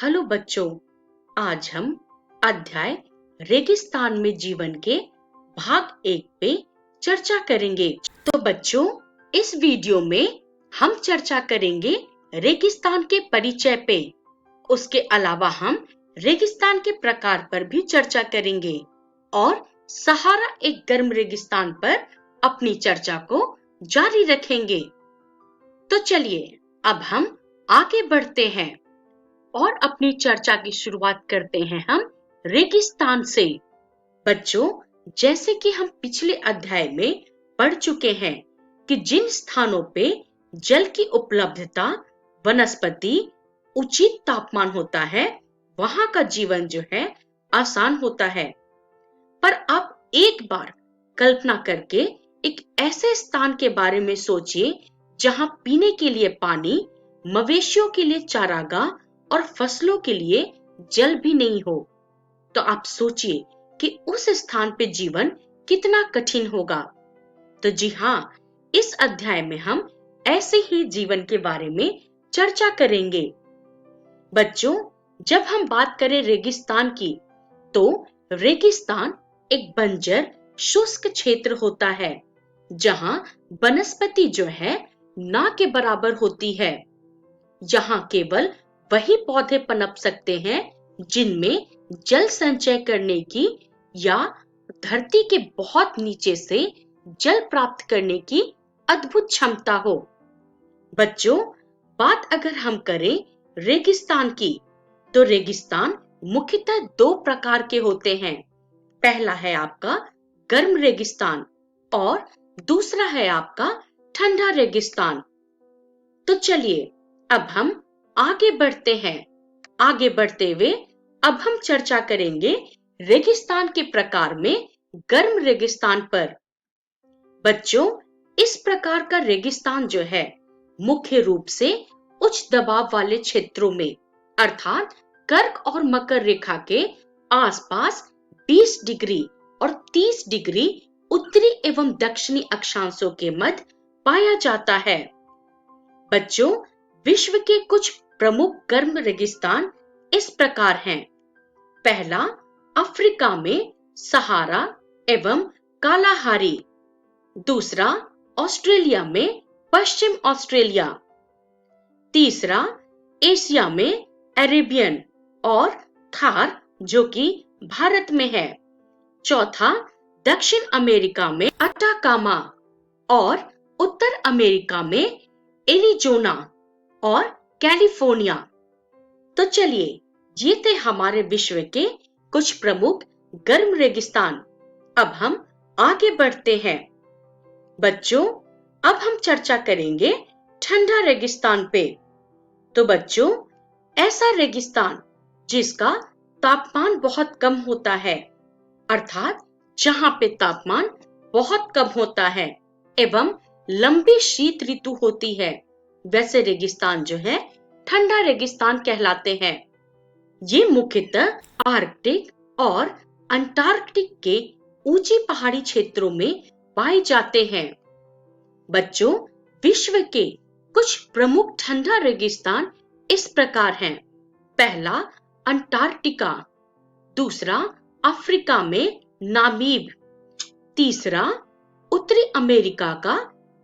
Hello बच्चों, आज हम अध्याय रेगिस्तान में जीवन के भाग 1 पे चर्चा करेंगे। तो बच्चों, इस वीडियो में हम चर्चा करेंगे रेगिस्तान के परिचय पे। उसके अलावा हम रेगिस्तान के प्रकार पर भी चर्चा करेंगे और सहारा एक गर्म रेगिस्तान पर अपनी चर्चा को जारी रखेंगे। तो चलिए अब हम आगे बढ़ते हैं और अपनी चर्चा की शुरुआत करते हैं हम रेगिस्तान से। बच्चों, जैसे कि हम पिछले अध्याय में पढ़ चुके हैं कि जिन स्थानों पे जल की उपलब्धता, वनस्पति, उचित तापमान होता है, वहां का जीवन जो है आसान होता है। पर आप एक बार कल्पना करके एक ऐसे स्थान के बारे में सोचिए जहां पीने के लिए पानी, मवेशियों के लिए चारागाह और फसलों के लिए जल भी नहीं हो। तो आप सोचिए कि उस स्थान पे जीवन कितना कठिन होगा। तो जी हाँ, इस अध्याय में हम ऐसे ही जीवन के बारे में चर्चा करेंगे। बच्चों, जब हम बात करें रेगिस्तान की, तो रेगिस्तान एक बंजर शुष्क क्षेत्र होता है जहां वनस्पति जो है ना के बराबर होती है। यहाँ केवल वही पौधे पनप सकते हैं जिनमें जल संचय करने की या धरती के बहुत नीचे से जल प्राप्त करने की अद्भुत क्षमता हो। बच्चों, बात अगर हम करें रेगिस्तान की, तो रेगिस्तान मुख्यतः दो प्रकार के होते हैं। पहला है आपका गर्म रेगिस्तान और दूसरा है आपका ठंडा रेगिस्तान। तो चलिए अब हम आगे बढ़ते हैं। आगे बढ़ते हुए अब हम चर्चा करेंगे रेगिस्तान के प्रकार में गर्म रेगिस्तान पर। बच्चों, इस प्रकार का रेगिस्तान जो है मुख्य रूप से उच्च दबाव वाले क्षेत्रों में, अर्थात कर्क और मकर रेखा के आसपास 20 डिग्री और 30 डिग्री उत्तरी एवं दक्षिणी अक्षांशों के मध्य पाया जाता है। बच्चों, विश्व के कुछ प्रमुख गर्म रेगिस्तान इस प्रकार हैं। पहला, अफ्रीका में सहारा एवं कालाहारी। दूसरा, ऑस्ट्रेलिया में पश्चिम ऑस्ट्रेलिया। तीसरा, एशिया में अरेबियन और थार जो कि भारत में है। चौथा, दक्षिण अमेरिका में अटाकामा और उत्तर अमेरिका में एरिजोना और कैलिफोर्निया। तो चलिए, ये थे हमारे विश्व के कुछ प्रमुख गर्म रेगिस्तान। अब हम आगे बढ़ते हैं। बच्चों, अब हम चर्चा करेंगे ठंडा रेगिस्तान पे। तो बच्चों, ऐसा रेगिस्तान जिसका तापमान बहुत कम होता है, अर्थात जहां पे तापमान बहुत कम होता है एवं लंबी शीत ऋतु होती है, वैसे रेगिस्तान जो है ठंडा रेगिस्तान कहलाते हैं। ये मुख्यतः आर्कटिक और अंटार्कटिक के ऊंची पहाड़ी क्षेत्रों में पाए जाते हैं। बच्चों, विश्व के कुछ प्रमुख ठंडा रेगिस्तान इस प्रकार हैं। पहला, अंटार्कटिका। दूसरा, अफ्रीका में नामीब। तीसरा, उत्तरी अमेरिका का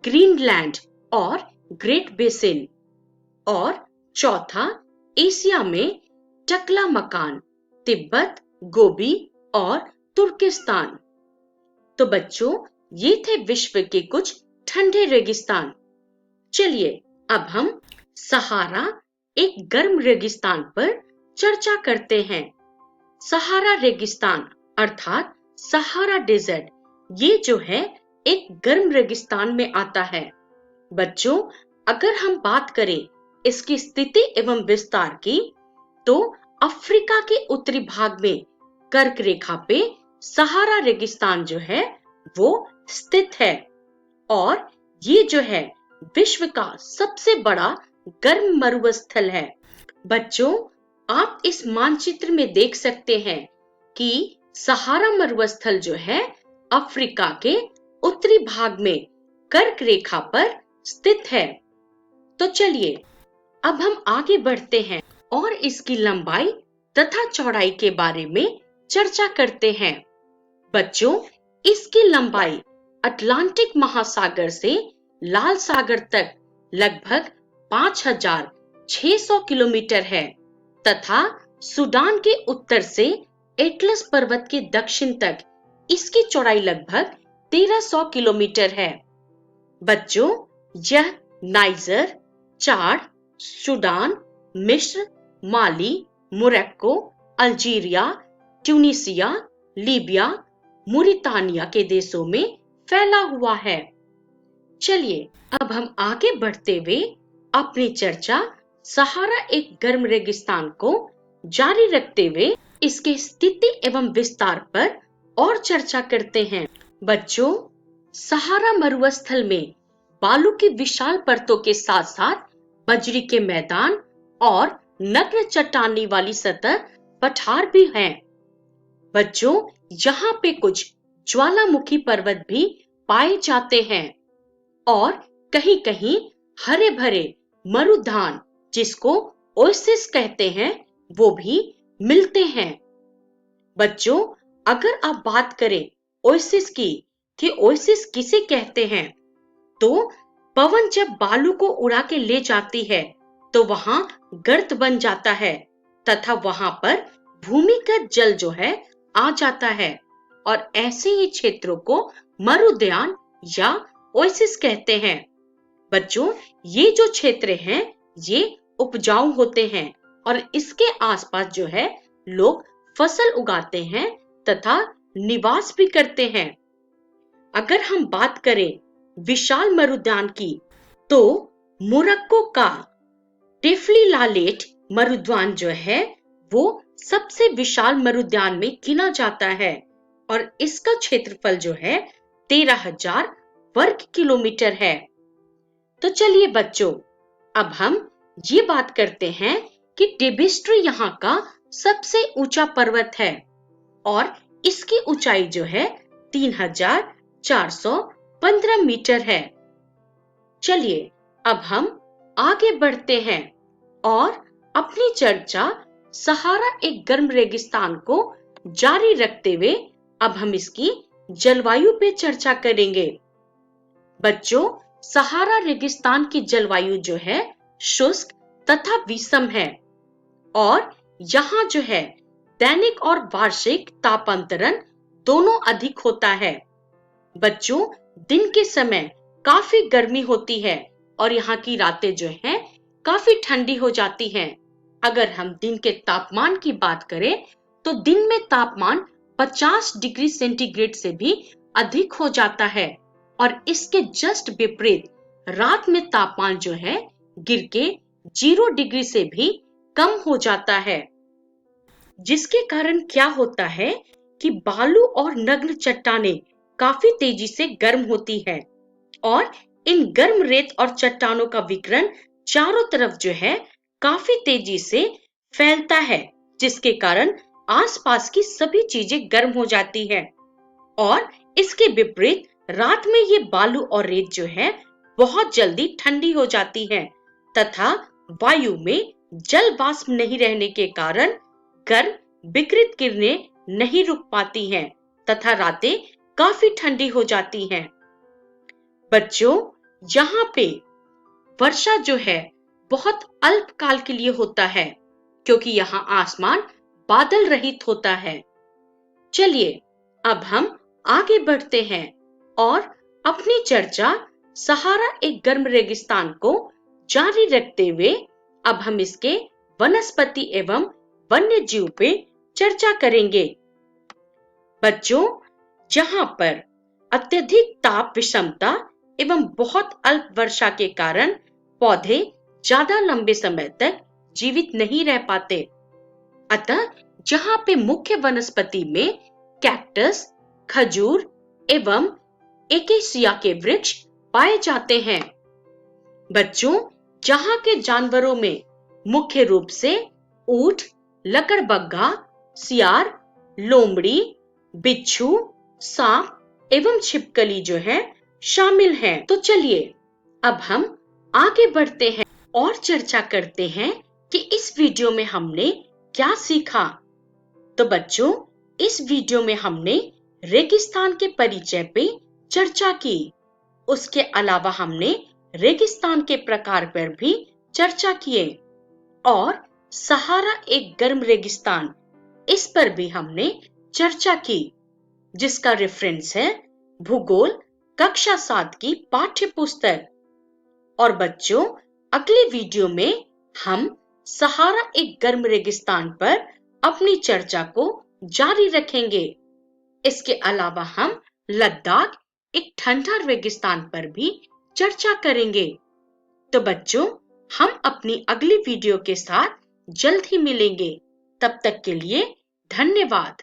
ग्रीनलैंड और ग्रेट बेसिन। और चौथा, एशिया में टकलामकान, तिब्बत, गोबी और तुर्किस्तान। तो बच्चों, ये थे विश्व के कुछ ठंडे रेगिस्तान। चलिए अब हम सहारा एक गर्म रेगिस्तान पर चर्चा करते हैं। सहारा रेगिस्तान अर्थात सहारा डेजर्ट, ये जो है एक गर्म रेगिस्तान में आता है। बच्चों, अगर हम बात करें इसकी स्थिति एवं विस्तार की, तो अफ्रीका के उत्तरी भाग में कर्क रेखा पे सहारा रेगिस्तान जो है वो स्थित है और ये जो है विश्व का सबसे बड़ा गर्म मरुस्थल है। बच्चों, आप इस मानचित्र में देख सकते हैं कि सहारा मरुस्थल जो है अफ्रीका के उत्तरी भाग में कर्क रेखा पर स्थित है। तो चलिए अब हम आगे बढ़ते हैं और इसकी लंबाई तथा चौड़ाई के बारे में चर्चा करते हैं। बच्चों, इसकी लंबाई अटलांटिक महासागर से लाल सागर तक लगभग 5,600 किलोमीटर है तथा सूडान के उत्तर से एटलस पर्वत के दक्षिण तक इसकी चौड़ाई लगभग 1,300 किलोमीटर है। बच्चों, यह नाइजर, चाड, सूडान, मिस्र, माली, मोरक्को, अल्जीरिया, ट्यूनीसिया, लीबिया, मुरितानिया के देशों में फैला हुआ है। चलिए अब हम आगे बढ़ते हुए अपनी चर्चा सहारा एक गर्म रेगिस्तान को जारी रखते हुए इसके स्थिति एवं विस्तार पर और चर्चा करते हैं। बच्चों, सहारा मरुस्थल में बालू की विशाल परतों के साथ साथ बजरी के मैदान और नग्न चट्टानी वाली सतह पठार भी हैं। बच्चों, यहाँ पे कुछ ज्वालामुखी पर्वत भी पाए जाते हैं और कहीं कहीं हरे भरे मरुधान, जिसको ओएसिस कहते हैं, वो भी मिलते हैं। बच्चों, अगर आप बात करें ओएसिस की कि ओएसिस किसे कहते हैं, तो पवन जब बालू को उड़ा के ले जाती है तो वहां गर्त बन जाता है तथा वहां पर भूमिगत जल जो है आ जाता है और ऐसे ही क्षेत्रों को मरुद्यान या ओएसिस कहते हैं। बच्चों, ये जो क्षेत्र हैं ये उपजाऊ होते हैं और इसके आसपास जो है लोग फसल उगाते हैं तथा निवास भी करते हैं। अगर हम बात करें विशाल मरुद्यान की, तो मोरक्को का टेफलिलालेट मरुद्यान जो है वो सबसे विशाल मरुद्यान में गिना जाता है और इसका क्षेत्रफल जो है 13,000 वर्ग किलोमीटर है। तो चलिए बच्चों, अब हम ये बात करते हैं कि टिबिस्ट्री यहाँ का सबसे ऊंचा पर्वत है और इसकी ऊंचाई जो है 3,415 मीटर है। चलिए अब हम आगे बढ़ते हैं और अपनी चर्चा सहारा एक गर्म रेगिस्तान को जारी रखते हुए अब हम इसकी जलवायु पे चर्चा करेंगे। बच्चों, सहारा रेगिस्तान की जलवायु जो है शुष्क तथा विषम है और यहाँ जो है दैनिक और वार्षिक तापांतरण दोनों अधिक होता है। बच्चों, दिन के समय काफी गर्मी होती है और यहाँ की रातें जो हैं काफी ठंडी हो जाती हैं। अगर हम दिन के तापमान की बात करें तो दिन में तापमान 50 डिग्री सेंटीग्रेड से भी अधिक हो जाता है और इसके जस्ट विपरीत रात में तापमान जो है गिर के 0 डिग्री से भी कम हो जाता है, जिसके कारण क्या होता है कि बालू और नग्न चट्टानें काफी तेजी से गर्म होती है और इन गर्म रेत और चट्टानों का विकिरण चारों तरफ जो है काफी तेजी से फैलता है, जिसके कारण आसपास की सभी चीजें गर्म हो जाती है और इसके विपरीत रात में ये बालू और रेत जो है बहुत जल्दी ठंडी हो जाती है तथा वायु में जल वाष्प नहीं रहने के कारण गर्म विकृत किरणें नहीं रुक पाती हैं तथा रातें काफी ठंडी हो जाती हैं। बच्चों, यहाँ पे वर्षा जो है बहुत अल्पकाल के लिए होता है क्योंकि यहाँ आसमान बादल रहित होता है। चलिए अब हम आगे बढ़ते हैं और अपनी चर्चा सहारा एक गर्म रेगिस्तान को जारी रखते हुए अब हम इसके वनस्पति एवं वन्य जीव पे चर्चा करेंगे। बच्चों, जहाँ पर अत्यधिक ताप विषमता एवं बहुत अल्प वर्षा के कारण पौधे ज्यादा लंबे समय तक जीवित नहीं रह पाते, अतः जहाँ पे मुख्य वनस्पति में कैक्टस, खजूर एवं एकेसिया के वृक्ष पाए जाते हैं। बच्चों, जहाँ के जानवरों में मुख्य रूप से ऊंट, लकड़बग्घा, सियार, लोमड़ी, बिच्छू, सांप एवं छिपकली जो है शामिल हैं। तो चलिए अब हम आगे बढ़ते हैं और चर्चा करते हैं कि इस वीडियो में हमने क्या सीखा। तो बच्चों, इस वीडियो में हमने रेगिस्तान के परिचय पे चर्चा की। उसके अलावा हमने रेगिस्तान के प्रकार पर भी चर्चा किए और सहारा एक गर्म रेगिस्तान, इस पर भी हमने चर्चा की, जिसका रेफरेंस है भूगोल कक्षा 7 की पाठ्य पुस्तक। और बच्चों, अगले वीडियो में हम सहारा एक गर्म रेगिस्तान पर अपनी चर्चा को जारी रखेंगे। इसके अलावा हम लद्दाख एक ठंडा रेगिस्तान पर भी चर्चा करेंगे। तो बच्चों, हम अपनी अगली वीडियो के साथ जल्द ही मिलेंगे। तब तक के लिए धन्यवाद।